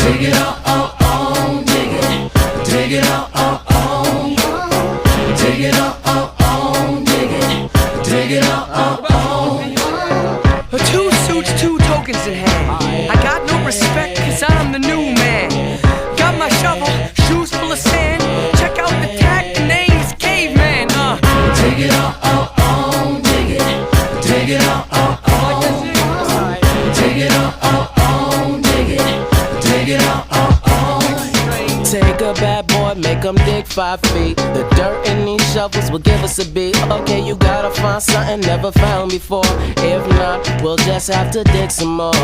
Dig it on, dig it. Dig it on. Dig it on, dig it. Dig it on. 2 suits, 2 tokens in hand. I got no respect cause I'm the new man. Got my shovel, shoes full of sand. Check out the tag, the name's Caveman. Dig it on, dig it. Dig it on. Dig it on, dig it. Dig it on. Take a bad boy, make him dig 5 feet. The dirt in these shovels will give us a beat. Okay, you gotta find something never found before. If not, we'll just have to dig some more.